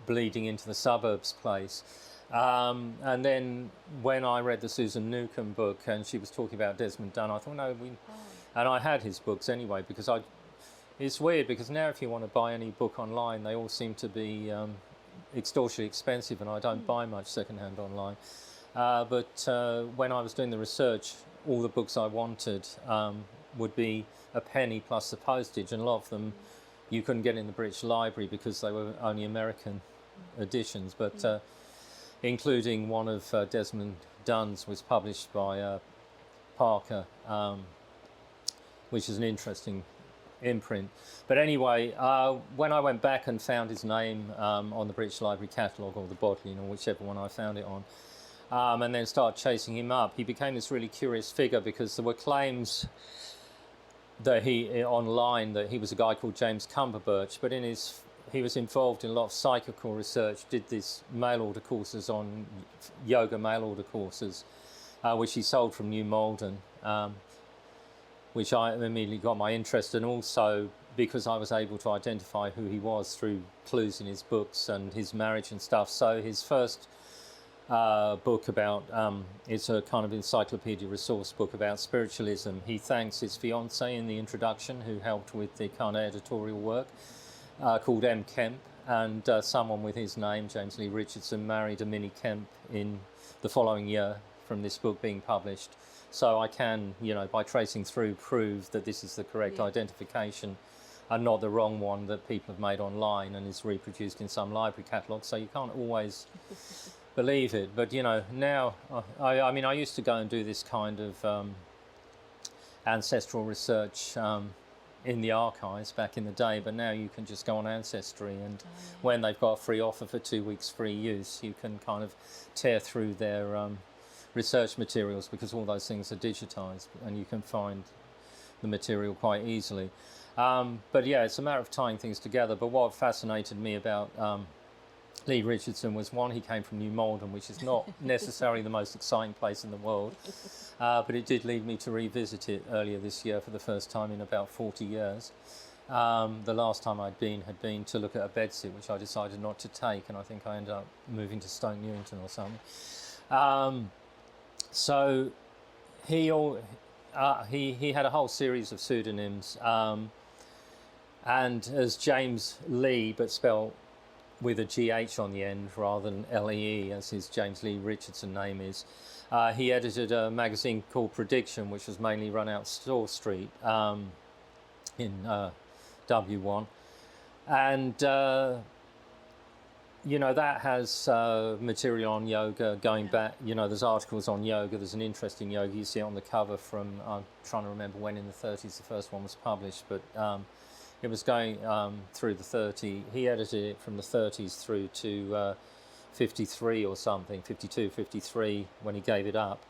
bleeding into the suburbs place. And then when I read the Susan Newcomb book and she was talking about Desmond Dunn, I thought, and I had his books anyway, because it's weird because now if you want to buy any book online, they all seem to be extortionately expensive, and I don't buy much secondhand online. But when I was doing the research, all the books I wanted would be a penny plus the postage, and a lot of them you couldn't get in the British Library because they were only American editions, but including one of Desmond Dunn's was published by Parker, which is an interesting imprint. But anyway, when I went back and found his name on the British Library catalogue, or the Bodleian, or whichever one I found it on, and then started chasing him up, he became this really curious figure, because there were claims that online that he was a guy called James Cumberbatch, but he was involved in a lot of psychical research, did these mail order courses on yoga mail order courses, which he sold from New Malden, which I immediately got my interest in, also because I was able to identify who he was through clues in his books and his marriage and stuff. So his first book about, it's a kind of encyclopedia resource book about spiritualism. He thanks his fiancée in the introduction, who helped with the kind of editorial work, called M. Kemp, and someone with his name, James Lee Richardson, married a Minnie Kemp in the following year from this book being published. So I can, you know, by tracing through, prove that this is the correct identification and not the wrong one that people have made online and is reproduced in some library catalogue. So you can't always believe it. But, you know, now, I mean, I used to go and do this kind of ancestral research in the archives back in the day, but now you can just go on Ancestry, and when they've got a free offer for 2 weeks free use, you can kind of tear through their research materials, because all those things are digitized and you can find the material quite easily. But yeah, it's a matter of tying things together. But what fascinated me about Lee Richardson was, one, he came from New Malden, which is not necessarily the most exciting place in the world, but it did lead me to revisit it earlier this year for the first time in about 40 years. The last time I'd been had been to look at a bedsit, which I decided not to take, and I think I ended up moving to Stoke Newington or something. So he had a whole series of pseudonyms, and as James Lee, but spelled with a GH on the end rather than LEE, as his James Lee Richardson name is. He edited a magazine called Prediction, which was mainly run out Store Street in W1. And, you know, that has material on yoga going back. You know, there's articles on yoga. There's an interesting yoga. You see it on the cover from, I'm trying to remember when in the 30s the first one was published, but it was going through the 30s. He edited it from the 30s through to 53 or something, 52, 53, when he gave it up.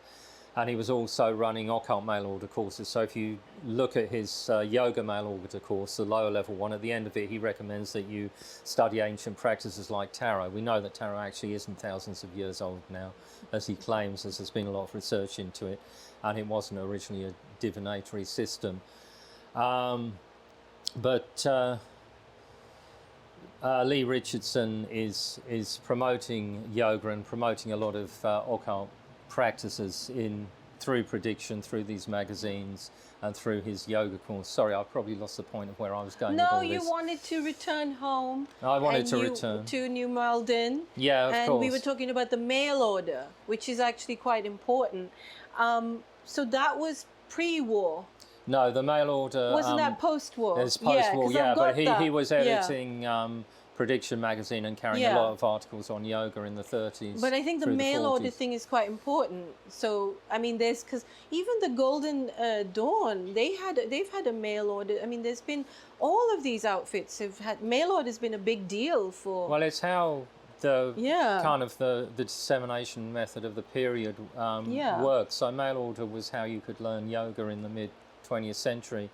And he was also running occult mail order courses. So if you look at his yoga mail order course, the lower level one, at the end of it, he recommends that you study ancient practices like tarot. We know that tarot actually isn't thousands of years old now, as he claims, as there's been a lot of research into it. And it wasn't originally a divinatory system. But Lee Richardson is promoting yoga and promoting a lot of occult practices through Prediction, through these magazines, and through his yoga course. Sorry, I probably lost the point of where I was going with all this. No, you wanted to return home. I wanted to return to New Malden. Yeah, of course. And we were talking about the mail order, which is actually quite important. So that was pre-war. No, the mail order... Wasn't that post-war? It's post-war, yeah, but he was editing Prediction magazine and carrying a lot of articles on yoga in the 30s. But I think the mail order thing is quite important. So, I mean, because even the Golden Dawn, they've had a mail order. I mean, there's been, all of these outfits have had, mail order's been a big deal for... Well, it's how the Yeah. kind of the dissemination method of the period Yeah. worked. So mail order was how you could learn yoga in the mid 20th century.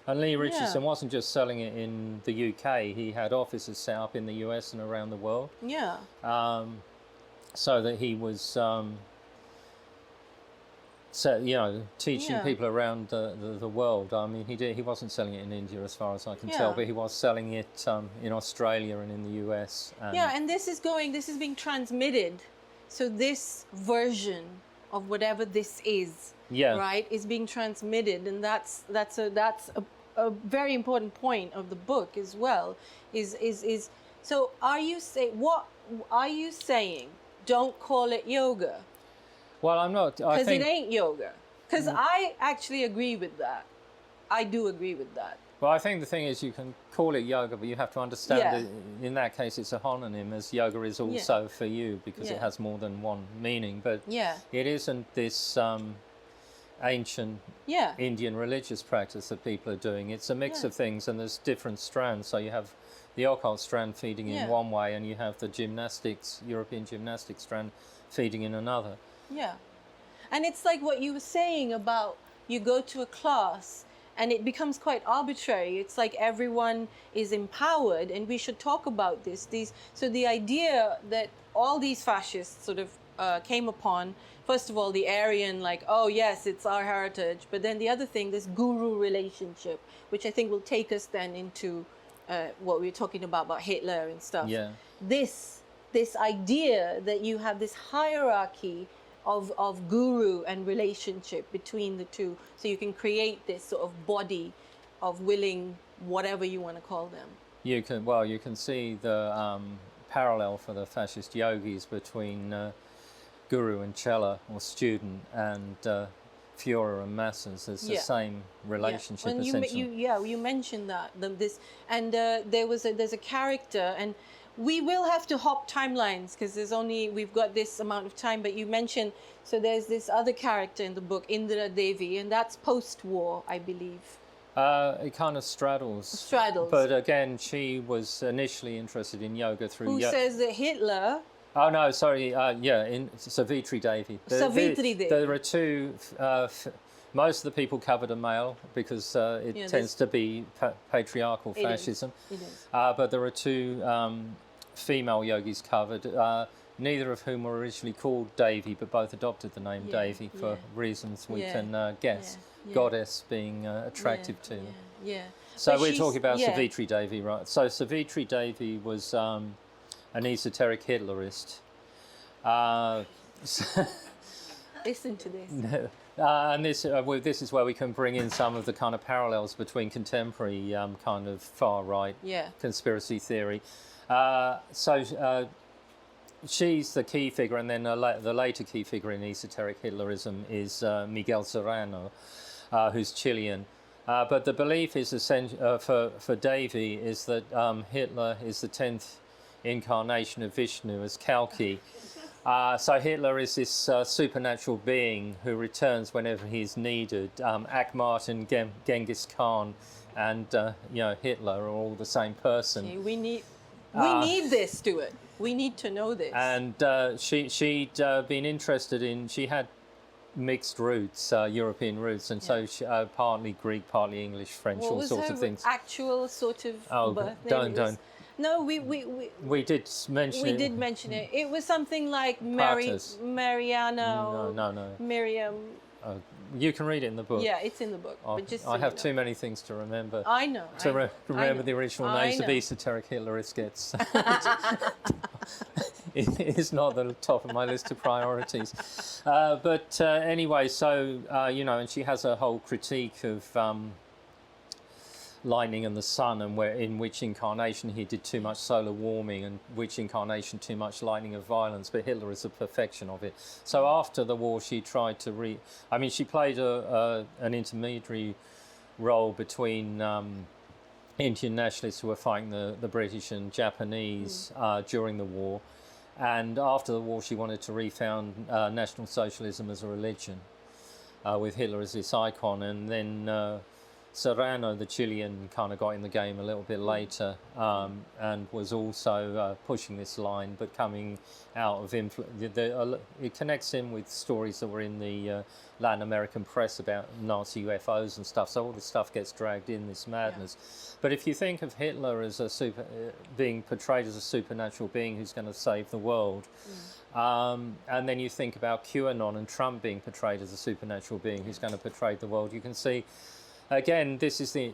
And Lee Richardson wasn't just selling it in the UK, he had offices set up in the US and around the world. Yeah. So that he was, teaching people around the world. I mean, he wasn't selling it in India as far as I can tell, but he was selling it in Australia and in the US. And this is being transmitted. So this version of whatever this is, right, is being transmitted, and that's a very important point of the book as well. So what are you saying? Don't call it yoga. Well, I'm not. Because it ain't yoga. Because I actually agree with that. I do agree with that. Well, I think the thing is you can call it yoga, but you have to understand that in that case it's a homonym, as yoga is also for you, because it has more than one meaning. But it isn't this ancient Indian religious practice that people are doing. It's a mix of things, and there's different strands. So you have the occult strand feeding in one way, and you have the European gymnastics strand feeding in another. Yeah. And it's like what you were saying about you go to a class and it becomes quite arbitrary. It's like everyone is empowered, and we should talk about this. So the idea that all these fascists sort of came upon, first of all, the Aryan, like, oh yes, it's our heritage. But then the other thing, this guru relationship, which I think will take us then into what we were talking about Hitler and stuff. Yeah. This idea that you have this hierarchy of guru and relationship between the two, so you can create this sort of body of willing, whatever you want to call them. You can see the parallel for the fascist yogis between guru and chela, or student, and Fiume and masses. There's the same relationship, essentially. You mentioned that there's a character, and we will have to hop timelines because we've got this amount of time. But you mentioned, so there's this other character in the book, Indra Devi, and that's post-war, I believe. It kind of straddles. But again, she was initially interested in yoga through. Who says that Hitler? Oh no, sorry. In Savitri Devi. Savitri Devi. There are two. Most of the people covered are male because it tends to be patriarchal fascism. It is. But there are two female yogis covered, neither of whom were originally called Devi, but both adopted the name Devi for reasons we can guess. Goddess being attractive to them. So we're talking about Savitri Devi, right? So Savitri Devi was an esoteric Hitlerist. Listen to this. And this is where we can bring in some of the kind of parallels between contemporary kind of far-right conspiracy theory. She's the key figure, and then the later key figure in esoteric Hitlerism is Miguel Serrano, who's Chilean. But the belief is for Devi is that Hitler is the 10th incarnation of Vishnu as Kalki. So Hitler is this supernatural being who returns whenever he's needed. Akhenaten, Genghis Khan, and Hitler are all the same person. See, we need this, Stewart. We need to know this. And she'd been interested in. She had mixed roots, European roots, and so she, partly Greek, partly English, French, all sorts of things. Actual sort of birth name? Don't. No, we did mention it. We did mention it. It was something like Mariano. No. Miriam. You can read it in the book. Yeah, it's in the book. But just I have too many things to remember. I know. Remember the original names of esoteric Hitlerists gets. It's not the top of my list of priorities. But anyway, so, and she has a whole critique of lightning and the sun, and in which incarnation he did too much solar warming, and which incarnation too much lightning of violence, but Hitler is the perfection of it. So after the war she tried to she played an intermediary role between Indian nationalists who were fighting the British and Japanese during the war, and after the war she wanted to refound National Socialism as a religion with Hitler as its icon, and then Serrano, the Chilean, kind of got in the game a little bit later, and was also pushing this line, but coming out of it connects him with stories that were in the Latin American press about Nazi UFOs and stuff. So all this stuff gets dragged in, this madness. Yeah. But if you think of Hitler as being portrayed as a supernatural being who's going to save the world, and then you think about QAnon and Trump being portrayed as a supernatural being who's going to portray the world, you can see. Again, this is the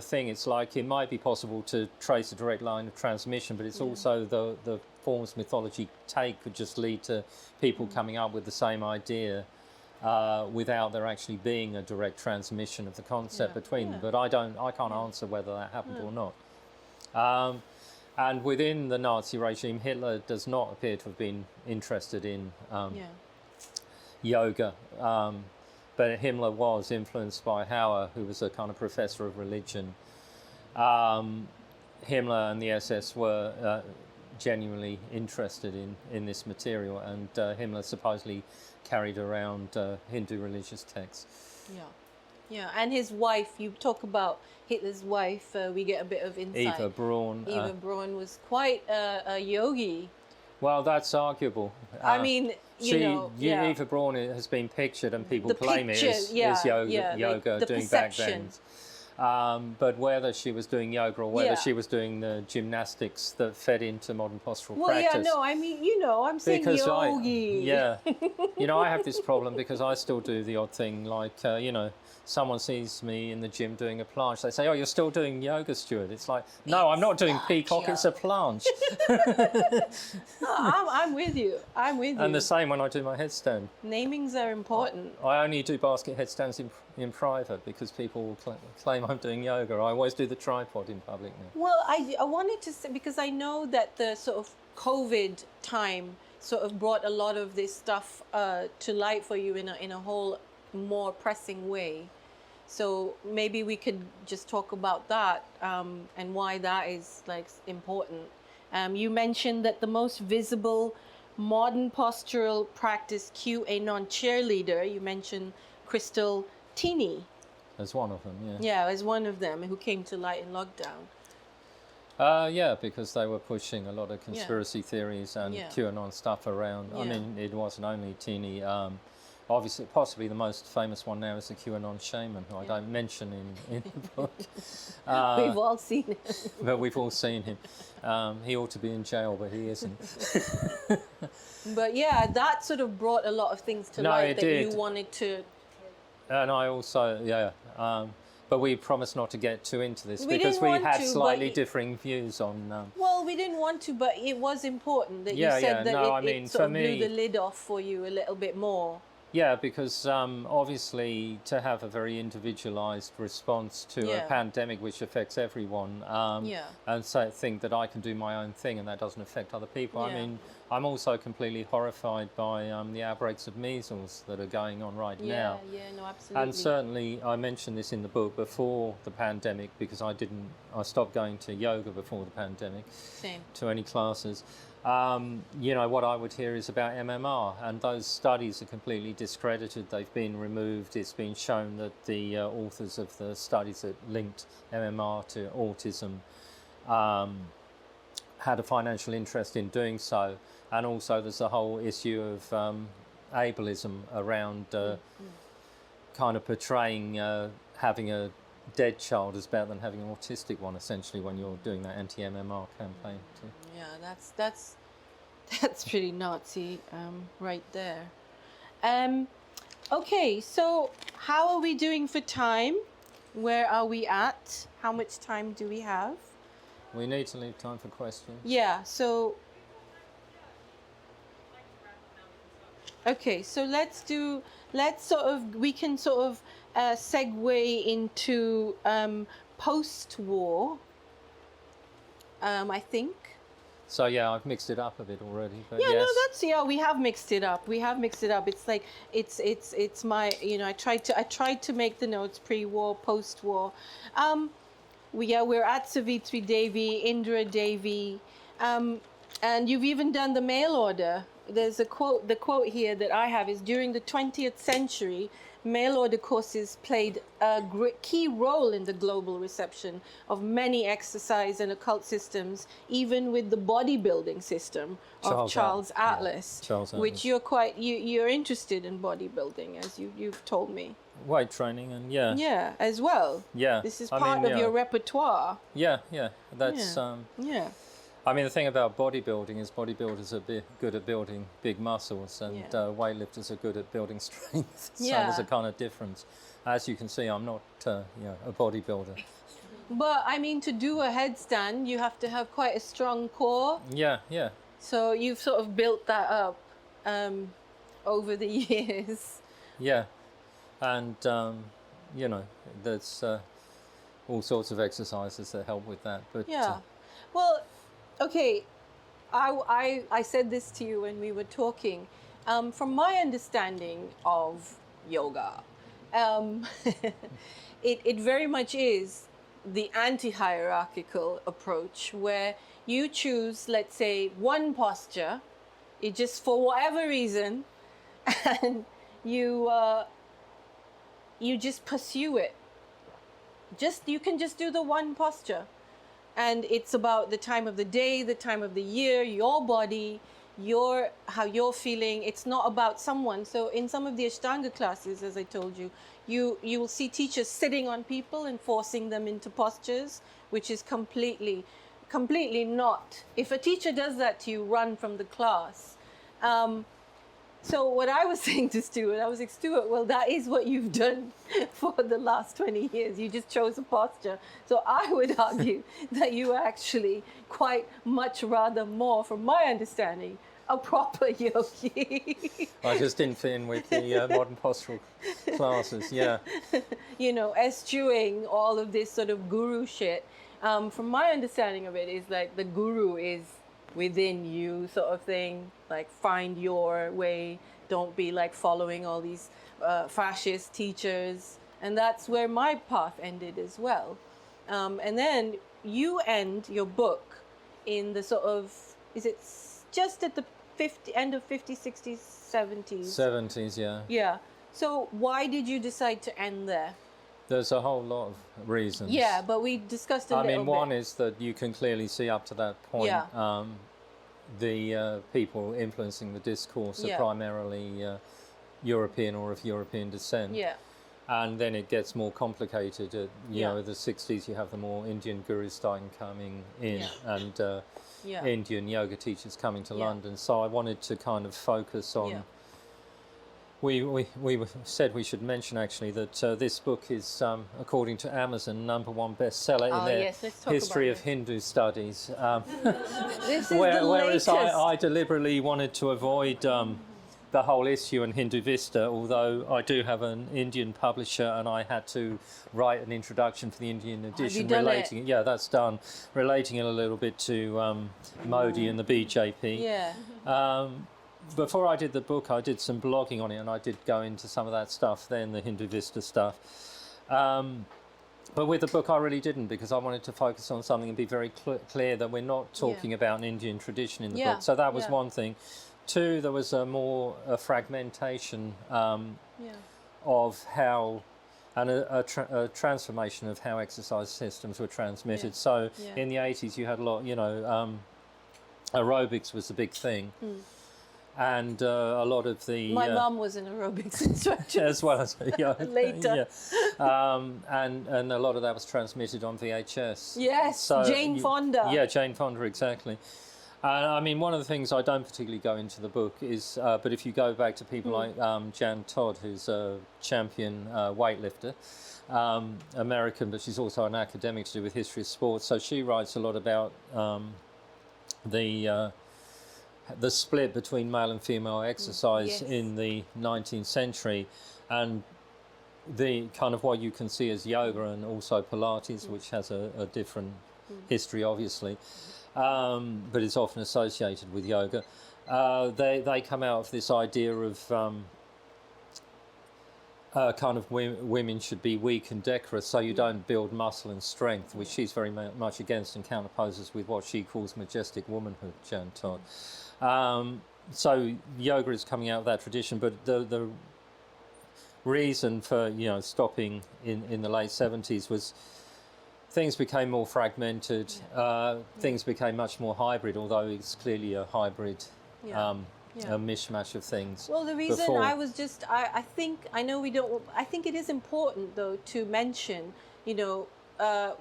thing. It's like it might be possible to trace a direct line of transmission, but it's also the forms mythology take could just lead to people coming up with the same idea without there actually being a direct transmission of the concept between them. But I can't answer whether that happened or not. And within the Nazi regime, Hitler does not appear to have been interested in yoga. But Himmler was influenced by Hauer, who was a kind of professor of religion. Himmler and the SS were genuinely interested in this material, and Himmler supposedly carried around Hindu religious texts. Yeah, and his wife, you talk about Hitler's wife, we get a bit of insight. Eva Braun. Eva Braun was quite a yogi. Well, that's arguable. I mean, Eva Braun has been pictured, and people claim it as yoga the doing perception. back bends. But whether she was doing yoga or whether she was doing the gymnastics that fed into modern postural practice. I mean, I'm saying yogi. I have this problem because I still do the odd thing, like, someone sees me in the gym doing a planche. They say, "Oh, you're still doing yoga, Stewart." It's like, no, I'm not doing peacock. It's a planche. I'm with you. And the same when I do my headstand. Namings are important. I only do basket headstands in private because people claim I'm doing yoga. I always do the tripod in public now. Well, I wanted to say, because I know that the sort of COVID time sort of brought a lot of this stuff to light for you in a whole more pressing way. So maybe we could just talk about that and why that is like important. You mentioned that the most visible modern postural practice QAnon cheerleader, you mentioned Crystal Tini. As one of them, yeah. Yeah, as one of them who came to light in lockdown. Because they were pushing a lot of conspiracy theories and QAnon stuff around. I mean, it wasn't only Tini. Obviously, possibly the most famous one now is the QAnon shaman, who I don't mention in the book. We've all seen him. But we've all seen him. He ought to be in jail, but he isn't. But yeah, that sort of brought a lot of things to light that you wanted to... And I also, but we promised not to get too into this because we had slightly differing views on... Well, we didn't want to, but it was important that you said that it sort of blew the lid off for you a little bit more. Yeah, because obviously to have a very individualised response to a pandemic which affects everyone, and so think that I can do my own thing and that doesn't affect other people. I mean, I'm also completely horrified by the outbreaks of measles that are going on right now. Yeah, no, absolutely. And certainly, I mentioned this in the book before the pandemic because I stopped going to yoga before the pandemic. Same. To any classes. What I would hear is about MMR, and those studies are completely discredited. They've been removed. It's been shown that the authors of the studies that linked MMR to autism had a financial interest in doing so. And also there's a whole issue of ableism around kind of portraying having a dead child is better than having an autistic one, essentially, when you're doing that anti-MMR campaign too. Yeah, that's pretty Nazi right there. Okay, so how are we doing for time? Where are we at? How much time do we have? We need to leave time for questions. Yeah, so... Okay, so we can sort of segue into post-war, I think. So yeah, I've mixed it up a bit already. But yeah, yes. no, we have mixed it up. It's like it's my I tried to make the notes pre-war, post-war. We're at Savitri Devi, Indra Devi, and you've even done the mail order. There's the quote here that I have is, during the 20th century, mail order courses played a key role in the global reception of many exercise and occult systems, even with the bodybuilding system of Charles Atlas, which you're interested in bodybuilding, as you've told me. Weight training and as well. This is part of your repertoire. That's I mean, the thing about bodybuilding is bodybuilders are good at building big muscles, and weightlifters are good at building strength. So there's a kind of difference. As you can see, I'm not a bodybuilder. But I mean, to do a headstand, you have to have quite a strong core. So you've sort of built that up over the years. And there's all sorts of exercises that help with that. But well, okay, I said this to you when we were talking. From my understanding of yoga, it very much is the anti-hierarchical approach, where you choose, let's say, one posture, it just for whatever reason, and you just pursue it. You can just do the one posture. And it's about the time of the day, the time of the year, your body, how you're feeling. It's not about someone. So in some of the Ashtanga classes, as I told you, you will see teachers sitting on people and forcing them into postures, which is completely not. If a teacher does that to you, run from the class. So what I was saying to Stewart, I was like, Stewart, well, that is what you've done for the last 20 years. You just chose a posture. So I would argue that you are actually quite much rather more, from my understanding, a proper yogi. I just didn't fit in with the modern postural classes, eschewing all of this sort of guru shit. From my understanding of it, is like the guru is within you, sort of thing. Like, find your way. Don't be like following all these fascist teachers. And that's where my path ended as well. And then you end your book in the sort of, is it just at the end of 50s, 60s, 70s? 70s, Yeah. So why did you decide to end there? There's a whole lot of reasons. Yeah, but we discussed a little bit. I mean, one is that you can clearly see up to that point the people influencing the discourse are primarily European or of European descent. And then it gets more complicated. You know, the 60s, you have the more Indian gurus starting coming in, and Indian yoga teachers coming to London. So I wanted to kind of focus on. We said we should mention actually that this book is, according to Amazon, #1 bestseller in their history of Hindu studies. This is whereas I deliberately wanted to avoid the whole issue in Hindu Vista, although I do have an Indian publisher and I had to write an introduction for the Indian edition relating it. Yeah, that's done, relating it a little bit to Modi and the BJP. Before I did the book, I did some blogging on it, and I did go into some of that stuff then, the Hindu Vista stuff. But with the book, I really didn't, because I wanted to focus on something and be very clear that we're not talking about an Indian tradition in the book. So that was one thing. Two, there was a fragmentation of how, and a transformation of how exercise systems were transmitted. So in the 80s, you had a lot, aerobics was the big thing. And a lot of the... My mum was an aerobics instructor. As well as... Later. And a lot of that was transmitted on VHS. Yes, so Jane Fonda. Yeah, Jane Fonda, exactly. I mean, one of the things I don't particularly go into the book is... but if you go back to people like Jan Todd, who's a champion weightlifter, American, but she's also an academic to do with history of sports. So she writes a lot about the split between male and female exercise in the 19th century, and the kind of what you can see as yoga, and also Pilates, which has a different history, obviously, but it's often associated with yoga. They come out of this idea of kind of women should be weak and decorous, so you don't build muscle and strength, which she's very much against, and counterposes with what she calls majestic womanhood, Jan Todd. So yoga is coming out of that tradition, but reason for, you know, stopping in the late 70s was things became more fragmented. Things became much more hybrid, although it's clearly a hybrid, a mishmash of things. Well, the reason I was just, I think, I know we don't, I think it is important though to mention, you know,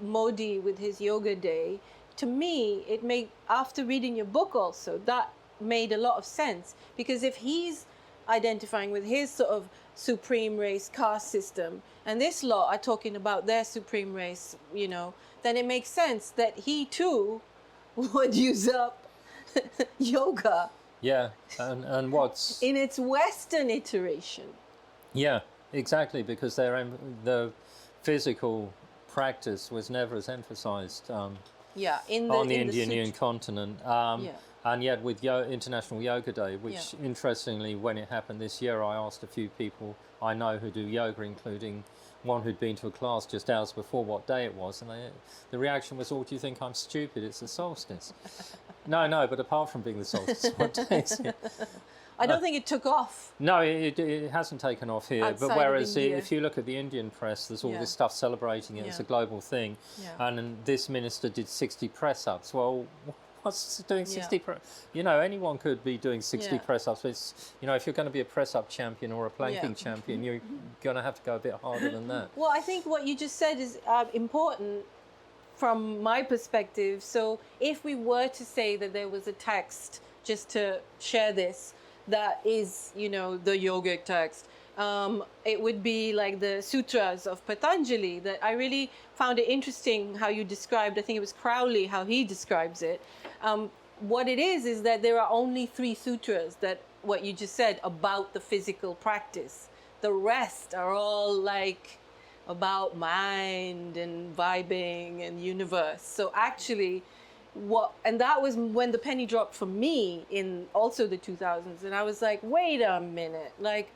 Modi with his yoga day. To me, it made, after reading your book also, that made a lot of sense, because if he's identifying with his sort of supreme race caste system, and this lot are talking about their supreme race, you know, then it makes sense that he too would use up yoga. Yeah, and what's... in its Western iteration. Yeah, exactly, because the physical practice was never as emphasized on the Indian continent. And yet with International Yoga Day, which interestingly, when it happened this year, I asked a few people I know who do yoga, including one who'd been to a class just hours before, what day it was, and the reaction was, "Oh, do you think I'm stupid? It's the solstice." No, but apart from being the solstice, what day is it? I don't think it took off. No, it hasn't taken off here. Outside but whereas of India. if you look at the Indian press, there's all this stuff celebrating it. It's a global thing. And this minister did 60 press-ups. Well, what's doing 60 you know, anyone could be doing 60 press-ups. But it's, you know, if you're going to be a press-up champion or a planking champion, you're going to have to go a bit harder than that. Well, I think what you just said is important from my perspective. So if we were to say that there was a text, just to share this, that is, you know, the yogic text, it would be like the sutras of Patanjali, that I really found it interesting how you described, I think it was Crowley, how he describes it. What it is that there are only 3 sutras that, what you just said, about the physical practice. The rest are all like about mind and vibing and universe. So actually, and that was when the penny dropped for me in also the 2000s, and I was like, wait a minute, like,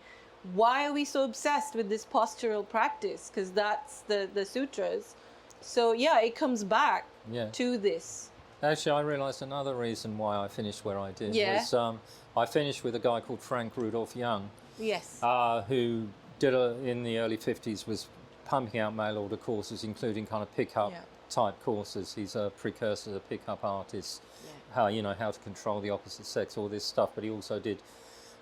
why are we so obsessed with this postural practice? Because that's the sutras. So yeah, it comes back to this. Actually, I realized another reason why I finished where I did was I finished with a guy called Frank Rudolph Young, who did in the early 50s was pumping out mail order courses, including kind of pickup type courses. He's a precursor to pickup artists, how to control the opposite sex, all this stuff. But he also did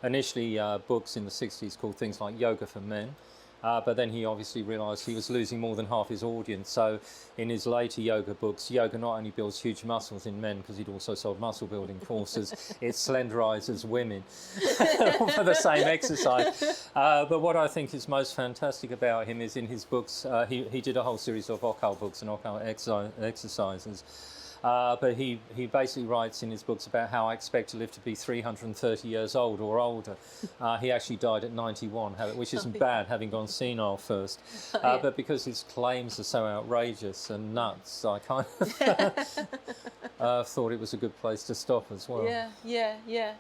initially books in the 60s called things like Yoga for Men. But then he obviously realized he was losing more than half his audience. So in his later yoga books, yoga not only builds huge muscles in men, because he'd also sold muscle building courses, it slenderizes women for the same exercise. But what I think is most fantastic about him is in his books, he did a whole series of occult books and occult exercises. But he basically writes in his books about how I expect to live to be 330 years old or older. He actually died at 91, which isn't bad, having gone senile first. But because his claims are so outrageous and nuts, I kind of thought it was a good place to stop as well. Yeah.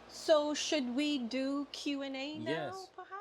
So should we do Q&A now, perhaps?